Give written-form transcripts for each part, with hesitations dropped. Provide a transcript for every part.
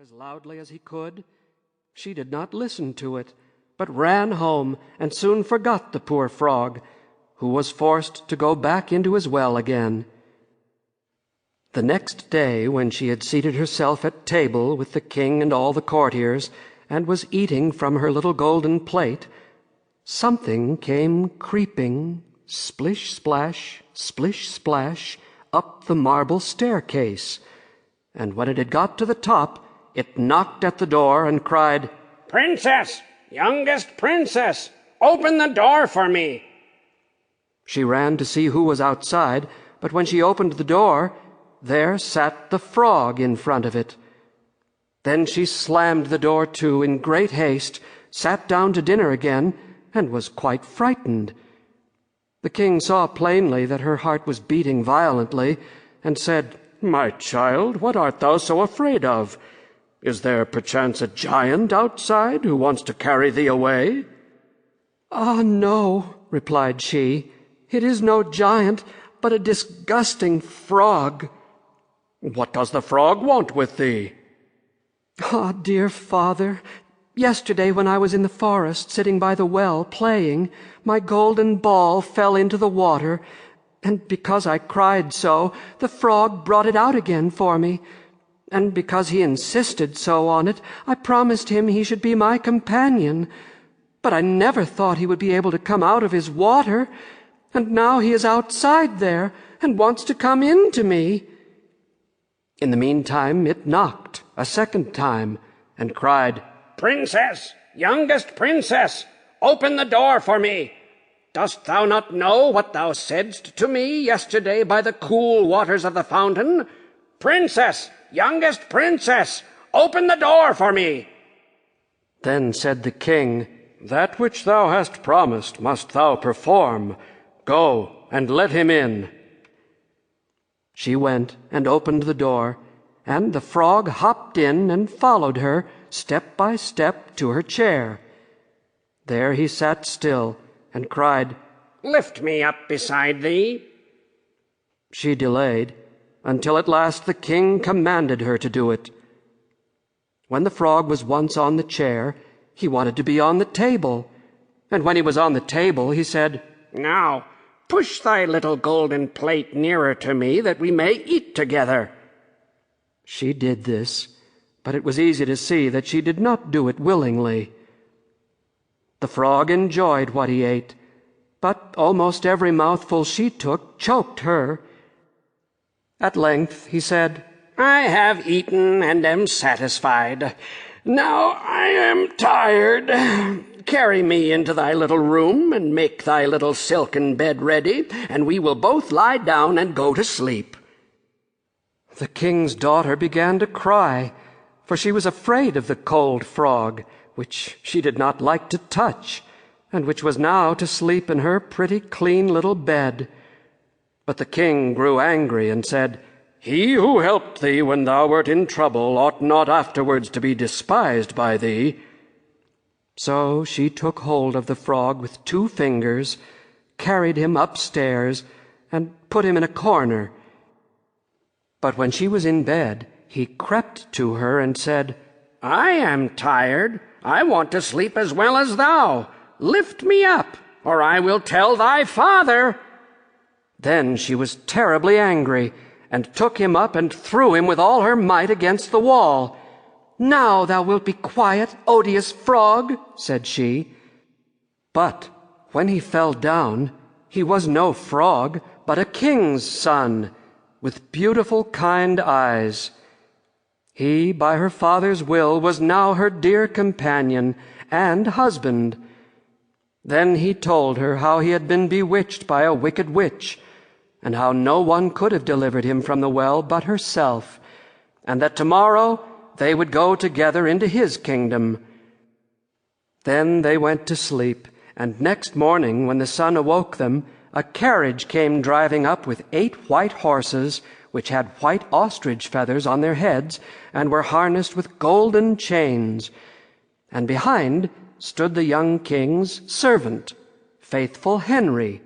as loudly as he could. She did not listen to it, but ran home and soon forgot the poor frog, who was forced to go back into his well again. The next day, when she had seated herself at table with the king and all the courtiers, and was eating from her little golden plate, something came creeping, splish-splash, splish-splash, up the marble staircase, and when it had got to the top, it knocked at the door and cried, "Princess, youngest princess, open the door for me." She ran to see who was outside, but when she opened the door, there sat the frog in front of it. Then she slammed the door to in great haste, sat down to dinner again, and was quite frightened. The king saw plainly that her heart was beating violently, and said, "My child, what art thou so afraid of? Is there perchance a giant outside who wants to carry thee away?" "Ah, no," replied she. "It is no giant, but a disgusting frog." "What does the frog want with thee?" "Ah, dear father, yesterday when I was in the forest sitting by the well playing, my golden ball fell into the water, and because I cried so, the frog brought it out again for me. And because he insisted so on it, I promised him he should be my companion. But I never thought he would be able to come out of his water, and now he is outside there and wants to come in to me." In the meantime it knocked a second time and cried, "Princess, youngest princess, open the door for me. Dost thou not know what thou saidst to me yesterday by the cool waters of the fountain? Princess, youngest princess, open the door for me." Then said the king, "That which thou hast promised must thou perform. Go and let him in." She went and opened the door, and the frog hopped in and followed her, step by step, to her chair. There he sat still and cried, "Lift me up beside thee." She delayed, until at last the king commanded her to do it. When the frog was once on the chair, he wanted to be on the table, and when he was on the table, he said, "Now, push thy little golden plate nearer to me, that we may eat together." She did this, but it was easy to see that she did not do it willingly. The frog enjoyed what he ate, but almost every mouthful she took choked her. At length he said, "I have eaten and am satisfied. Now I am tired. Carry me into thy little room and make thy little silken bed ready, and we will both lie down and go to sleep." The king's daughter began to cry, for she was afraid of the cold frog, which she did not like to touch, and which was now to sleep in her pretty clean little bed. But the king grew angry and said, "He who helped thee when thou wert in trouble ought not afterwards to be despised by thee." So she took hold of the frog with 2 fingers, carried him upstairs, and put him in a corner. But when she was in bed, he crept to her and said, "I am tired. I want to sleep as well as thou. Lift me up, or I will tell thy father." Then she was terribly angry, and took him up and threw him with all her might against the wall. "Now thou wilt be quiet, odious frog," said she. But when he fell down, he was no frog, but a king's son, with beautiful kind eyes. He, by her father's will, was now her dear companion and husband. Then he told her how he had been bewitched by a wicked witch, and how no one could have delivered him from the well but herself, and that tomorrow they would go together into his kingdom. Then they went to sleep, and next morning, when the sun awoke them, a carriage came driving up with 8 white horses, which had white ostrich feathers on their heads, and were harnessed with golden chains. And behind stood the young king's servant, Faithful Henry.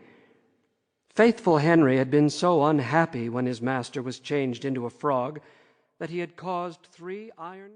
Faithful Henry had been so unhappy when his master was changed into a frog that he had caused 3 iron